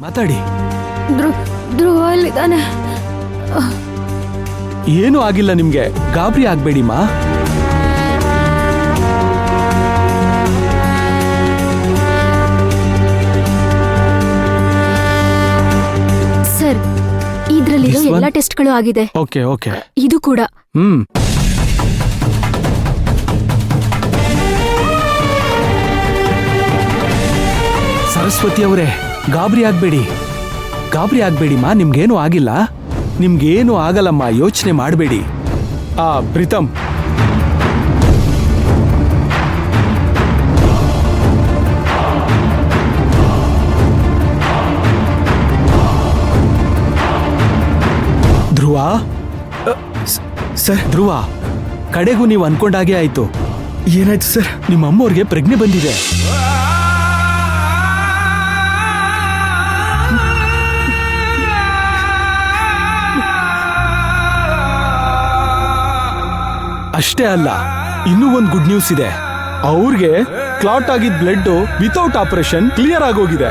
ಮಾತಾಡಿ. ಧ್ರುವ ಅಲ್ಲಿದ್ದಾನೆ. ಏನೂ ಆಗಿಲ್ಲ ನಿಮ್ಗೆ, ಗಾಬರಿ ಆಗ್ಬೇಡಿ ಮಾ. ಸರ್, ಇದ್ರಲ್ಲಿರೋ ಎಲ್ಲಾ ಟೆಸ್ಟ್ಗಳು ಆಗಿದೆ. Okay okay. ಇದು ಕೂಡ. ಸರಸ್ವತಿ ಅವರೇ, ಗಾಬರಿ ಆಗ್ಬೇಡಿ ಮಾ. ನಿಮ್ಗೇನು ಆಗಿಲ್ಲ, ನಿಮ್ಗೇನು ಆಗಲ್ಲಮ್ಮ, ಯೋಚನೆ ಮಾಡಬೇಡಿ. ಪ್ರೀತಮ್, ಧ್ರುವ ಸರ್. ಧ್ರುವ, ಕಡೆಗೂ ನೀವು ಅನ್ಕೊಂಡಾಗೆ ಆಯ್ತು. ಏನಾಯ್ತು ಸರ್? ನಿಮ್ಮ ಅಮ್ಮವ್ರಿಗೆ ಪ್ರಜ್ಞೆ ಬಂದಿದೆ. ಅಷ್ಟೇ ಅಲ್ಲ, ಇನ್ನೂ ಒಂದು ಗುಡ್ ನ್ಯೂಸ್ ಇದೆ. ಅವ್ರಿಗೆ ಕ್ಲಾಟ್ ಆಗಿದ್ದ ಬ್ಲಡ್ ವಿತೌಟ್ ಆಪರೇಷನ್ ಕ್ಲಿಯರ್ ಆಗೋಗಿದೆ.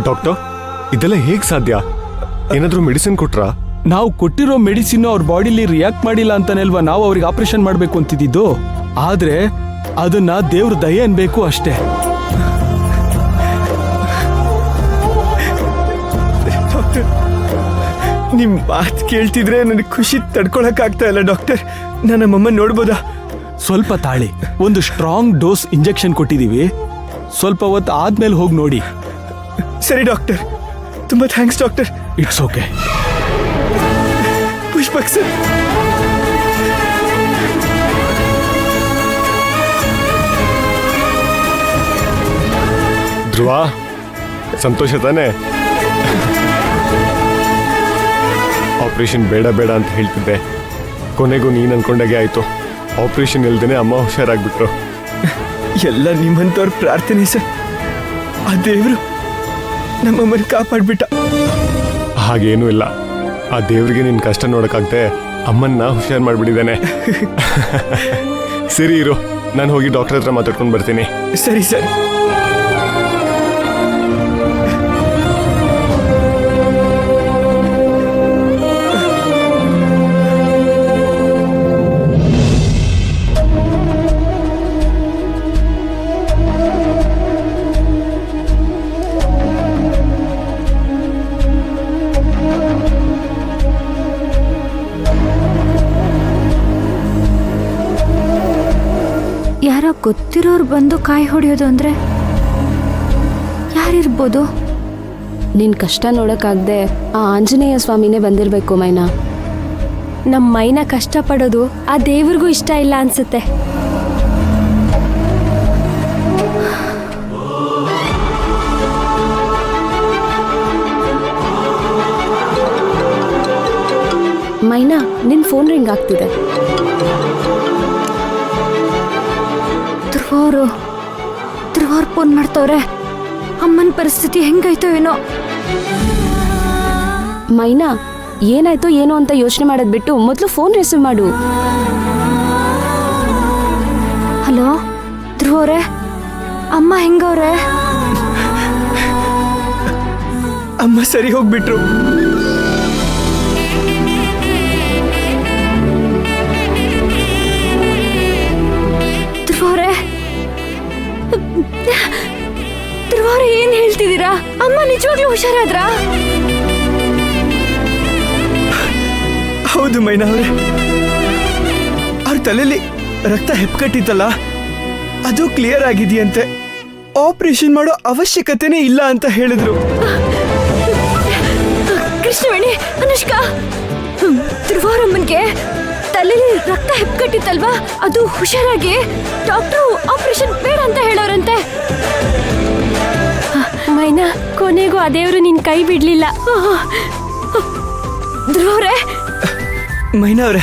ಡಾಕ್ಟರ್, ಇದೆಲ್ಲ ಹೇಗ್ ಸಾಧ್ಯ? ಏನಾದ್ರೂ ಮೆಡಿಸಿನ್ ಕೊಟ್ರಾ? ನಾವು ಕೊಟ್ಟಿರೋ ಮೆಡಿಸಿನ್ ಅವ್ರ ಬಾಡಿಲಿ ರಿಯಾಕ್ಟ್ ಮಾಡಿಲ್ಲ ಅಂತಾನೆಲ್ವಾ ನಾವು ಅವ್ರಿಗೆ ಆಪರೇಷನ್ ಮಾಡಬೇಕು ಅಂತಿದ್ದು. ಆದ್ರೆ ಅದನ್ನ ದೇವ್ರ ದಯೆ ಅನ್ಬೇಕು ಅಷ್ಟೇ. ಡಾಕ್ಟರ್, ನಿಮ್ ಮಾತು ಕೇಳ್ತಿದ್ರೆ ನನಗೆ ಖುಷಿ ತಡ್ಕೊಳಕ್ ಆಗ್ತಾ ಇಲ್ಲ. ಡಾಕ್ಟರ್, ನಾನು ನಮ್ಮಮ್ಮ ನೋಡ್ಬೋದಾ? ಸ್ವಲ್ಪ ತಾಳಿ, ಒಂದು ಸ್ಟ್ರಾಂಗ್ ಡೋಸ್ ಇಂಜೆಕ್ಷನ್ ಕೊಟ್ಟಿದೀವಿ. ಸ್ವಲ್ಪ ಹೊತ್ತು ಆದ್ಮೇಲೆ ಹೋಗಿ ನೋಡಿ. ಸರಿ ಡಾಕ್ಟರ್, ತುಂಬಾ thanks doctor. It's okay. Pushpak sir, Dhruva, ಸಂತೋಷ ತಾನೆ? ಆಪರೇಷನ್ ಬೇಡ ಬೇಡ ಅಂತ ಹೇಳ್ತಿದ್ದೆ, ಕೊನೆಗೂ ನೀನು ಅನ್ಕೊಂಡಾಗೆ ಆಯ್ತು. ಆಪರೇಷನ್ ಇಲ್ದೇನೆ ಅಮ್ಮ ಹುಷಾರಾಗ್ಬಿಟ್ರು. ಎಲ್ಲ ನಿಮ್ಮಂತವ್ರ ಪ್ರಾರ್ಥನೆ ಸರ್. ಆ ದೇವರು ನಮ್ಮಮ್ಮನ ಕಾಪಾಡ್ಬಿಟ್ಟ. ಹಾಗೇನೂ ಇಲ್ಲ, ಆ ದೇವ್ರಿಗೆ ನಿನ್ ಕಷ್ಟ ನೋಡಕ್ಕಾಗ್ದೆ ಅಮ್ಮನ್ನ ಹುಷಾರ್ ಮಾಡ್ಬಿಟ್ಟಿದ್ದಾನೆ. ಸರಿ ಇರು, ನಾನು ಹೋಗಿ ಡಾಕ್ಟರ್ ಹತ್ರ ಮಾತಾಡ್ಕೊಂಡು ಬರ್ತೀನಿ. ಸರಿ ಸರ್. ಯಾರೋ ಗೊತ್ತಿರೋರು ಬಂದು ಕಾಯಿ ಹೊಡೆಯೋದು ಅಂದ್ರೆ ಯಾರಿರ್ಬೋದು? ನಿನ್ ಕಷ್ಟ ನೋಡಕ್ಕಾಗ್ದೆ ಆ ಆಂಜನೇಯ ಸ್ವಾಮಿನೇ ಬಂದಿರ್ಬೇಕು ಮೈನಾ. ನಮ್ಮ ಮೈನ ಕಷ್ಟಪಡೋದು ಆ ದೇವ್ರಿಗೂ ಇಷ್ಟ ಇಲ್ಲ ಅನ್ಸುತ್ತೆ. ಮೈನಾ, ನಿನ್ ಫೋನ್ ರಿಂಗ್ ಆಗ್ತಿದೆ. ಧ್ರುವವ್ರು ಫೋನ್ ಮಾಡ್ತವ್ರೆ. ಅಮ್ಮನ ಪರಿಸ್ಥಿತಿ ಹೆಂಗಾಯ್ತೋ ಏನೋ. ಮೈನಾ, ಏನಾಯ್ತೋ ಏನೋ ಅಂತ ಯೋಚನೆ ಮಾಡೋದ್ ಬಿಟ್ಟು ಮೊದಲು ಫೋನ್ ರಿಸೀವ್ ಮಾಡು. ಹಲೋ ಧ್ರುವವ್ರೆ, ಅಮ್ಮ ಹೆಂಗವ್ರೆ? ಅಮ್ಮ ಸರಿ ಹೋಗ್ಬಿಟ್ರು. ಧ್ರುವವ್ರೆ, ಏನ್ ಹೇಳ್ತಿದ್ದೀರಾ? ಅಮ್ಮ ನಿಜವಾಗ್ಲೂ ಹುಷಾರಾದ್ರಾ? ಹೌದು ಮೈನಾ ಅವರೇ, ಅವ್ರ ತಲೆಯಲ್ಲಿ ರಕ್ತ ಹೆಪ್ಪಕಟ್ಟಿತ್ತಲ್ಲ, ಅದು ಕ್ಲಿಯರ್ ಆಗಿದೆಯಂತೆ. ಆಪರೇಷನ್ ಮಾಡೋ ಅವಶ್ಯಕತೆನೇ ಇಲ್ಲ ಅಂತ ಹೇಳಿದ್ರು. ಕೃಷ್ಣವೇಣಿ, ಅನುಷ್ಕಾ, ಧ್ರುವರಮ್ಮನ್ಗೆ ತಲೆಯಲ್ಲಿ ರಕ್ತ ಹೆಪ್ಪಕಟ್ಟಿತ್ತಲ್ವಾ, ಅದು ಹುಷಾರಾಗಿ ಡಾಕ್ಟ್ರು ಆಪರೇಷನ್ ಬೇಡ ಅಂತ ಹೇಳೋರಂತೆ. ಮೈನಾ, ಕೊನೆಗೂ ಆ ದೇವ್ರು ನಿನ್ ಕೈ ಬಿಡ್ಲಿಲ್ಲ. ಧ್ರುವವ್ರೆ, ಮೈನಾ ಅವ್ರೆ,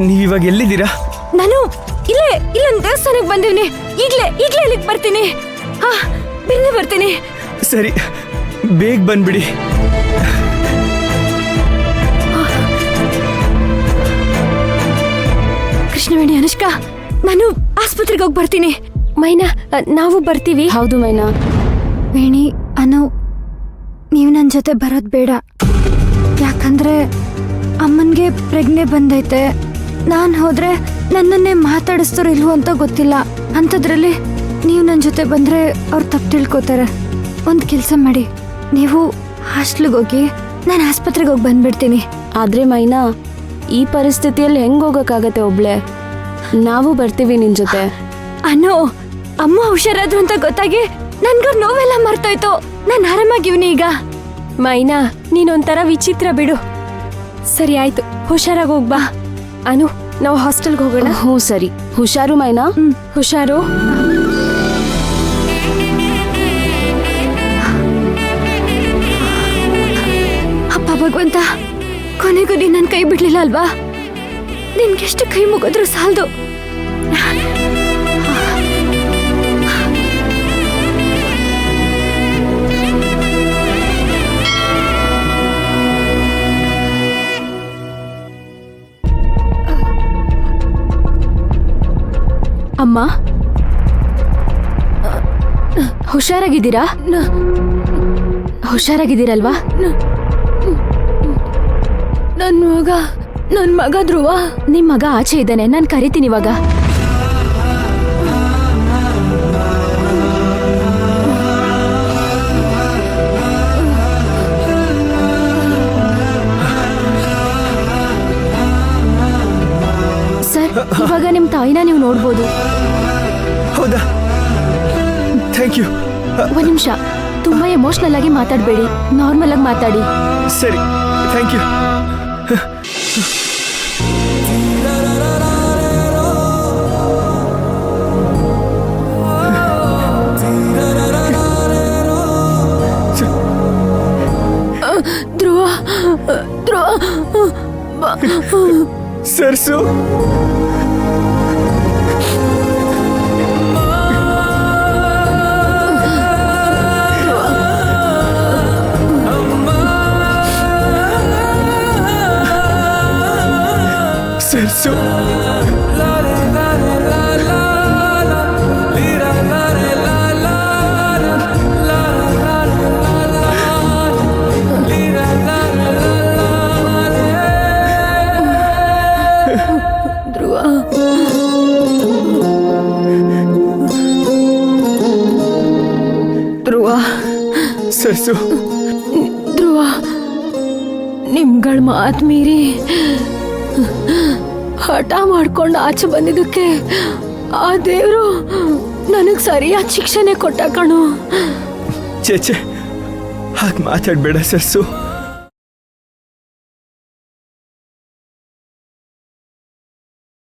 ನೀವಿವಾಗ ಎಲ್ಲಿದ್ದೀರಾ? ನಾನು ಇಲ್ಲೇ ದೇವಸ್ಥಾನಕ್ಕೆ ಬಂದಿವ್ನಿ. ಈಗ್ಲೇ ಇಲ್ಲಿಗೆ ಬರ್ತೀನಿ. ಬೇಗ ಬರ್ತೀನಿ. ಸರಿ, ಬೇಗ ಬಂದ್ಬಿಡಿ. ಕೃಷ್ಣವೇಣಿ, ಅನುಷ್ಕಾ, ನಾನು ಆಸ್ಪತ್ರೆಗೆ ಹೋಗಿ ಬರ್ತೀನಿ. ಮೈನಾ, ನಾವು ಬರ್ತೀವಿ. ಹೌದು ಮೈನಾ. ವೇಣಿ, ಅನು, ನೀವು ನನ್ನ ಜೊತೆ ಬರೋದು ಬೇಡ. ಯಾಕಂದ್ರೆ ಅಮ್ಮನಿಗೆ ಪ್ರಜ್ಞೆ ಬಂದೈತೆ. ನಾನು ಹೋದ್ರೆ ನನ್ನನ್ನೇ ಮಾತಾಡಿಸ್ತಾರೋ ಇಲ್ವೋ ಅಂತ ಗೊತ್ತಿಲ್ಲ. ಅಂಥದ್ರಲ್ಲಿ ನೀವು ನನ್ನ ಜೊತೆ ಬಂದರೆ ಅವ್ರು ತಪ್ಪು ತಿಳ್ಕೊತಾರೆ. ಒಂದು ಕೆಲಸ ಮಾಡಿ, ನೀವು ಹಾಸ್ಟ್ಲಿಗೆ ಹೋಗಿ, ನಾನು ಆಸ್ಪತ್ರೆಗೆ ಹೋಗಿ ಬಂದ್ಬಿಡ್ತೀನಿ. ಆದ್ರೆ ಮೈನಾ, ಈ ಪರಿಸ್ಥಿತಿಯಲ್ಲಿ ಹೆಂಗ್ ಹೋಗಕ್ಕಾಗತ್ತೆ ಒಬ್ಳೆ? ನಾವು ಬರ್ತೀವಿ ನಿನ್ ಜೊತೆ. ಅನು, ಅಮ್ಮ ಹುಷಾರಾದ್ರು ಅಂತ ಗೊತ್ತಾಗಿ ನನ್ಗ ನೋವೆಲ್ಲ ಮರ್ತೋಯ್ತು. ನಾನು ಆರಾಮಾಗಿವ್ನಿ ಈಗ. ಮೈನಾ, ನೀನೊಂಥರ ವಿಚಿತ್ರ ಬಿಡು. ಸರಿ ಆಯ್ತು, ಹುಷಾರಾಗಿ ಹೋಗ್ಬಾ. ಅನು, ನಾವು ಹಾಸ್ಟೆಲ್ಗೆ ಹೋಗೋಣ. ಹ್ಞೂ ಸರಿ, ಹುಷಾರು ಮೈನಾ. ಹುಷಾರು. ಅಪ್ಪ ಭಗವಂತ, ಕೊನೆಗೂ ನೀನ್ ನನ್ನ ಕೈ ಬಿಡ್ಲಿಲ್ಲ ಅಲ್ವಾ? ನಿನ್ಗೆಷ್ಟು ಕೈ ಮುಗಿದ್ರು ಸಾಲದು. ಅಮ್ಮ, ಹುಷಾರಾಗಿದ್ದೀರಾ? ಹುಷಾರಾಗಿದ್ದೀರಲ್ವಾ? ನನ್ ಮಗ ಧ್ರುವ. ನಿಮ್ ಮಗ ಆಚೆ ಇದ್ದಾನೆ, ನಾನು ಕರಿತೀನಿ ಇವಾಗ. ಸರ್, ಇವಾಗ ನಿಮ್ ತಾಯಿನ ನೀವು ನೋಡ್ಬೋದು. ಹೌದಾ? Thank you. ಒಂದ್ ನಿಮಿಷ, ತುಂಬಾ ಎಮೋಷನಲ್ ಆಗಿ ಮಾತಾಡಬೇಡಿ, ನಾರ್ಮಲ್ ಆಗಿ ಮಾತಾಡಿ. ಸರಿ, ಥ್ಯಾಂಕ್ ಯು. ಧ್ರುವ, ಧ್ರುವ, ಸರ್ಸು, ಸರ್ಸು. ಧ್ರುವ, ಸರ್ಸು, ಧ್ರುವ, ನಿಮ್ಗಳ ಮಾತ್ ಮೀರಿ ಹಠ ಮಾಡ್ಕೊಂಡು ಆಚೆ ಬಂದಿದ್ದಕ್ಕೆ ಆ ದೇವ್ರು ನನಗ್ ಸರಿಯಾದ ಶಿಕ್ಷೆನೆ ಕೊಟ್ಟ ಕಣು. ಚೇಚೆ, ಹಾಗೆ ಮಾತಾಡ್ಬೇಡ ಸರ್ಸು.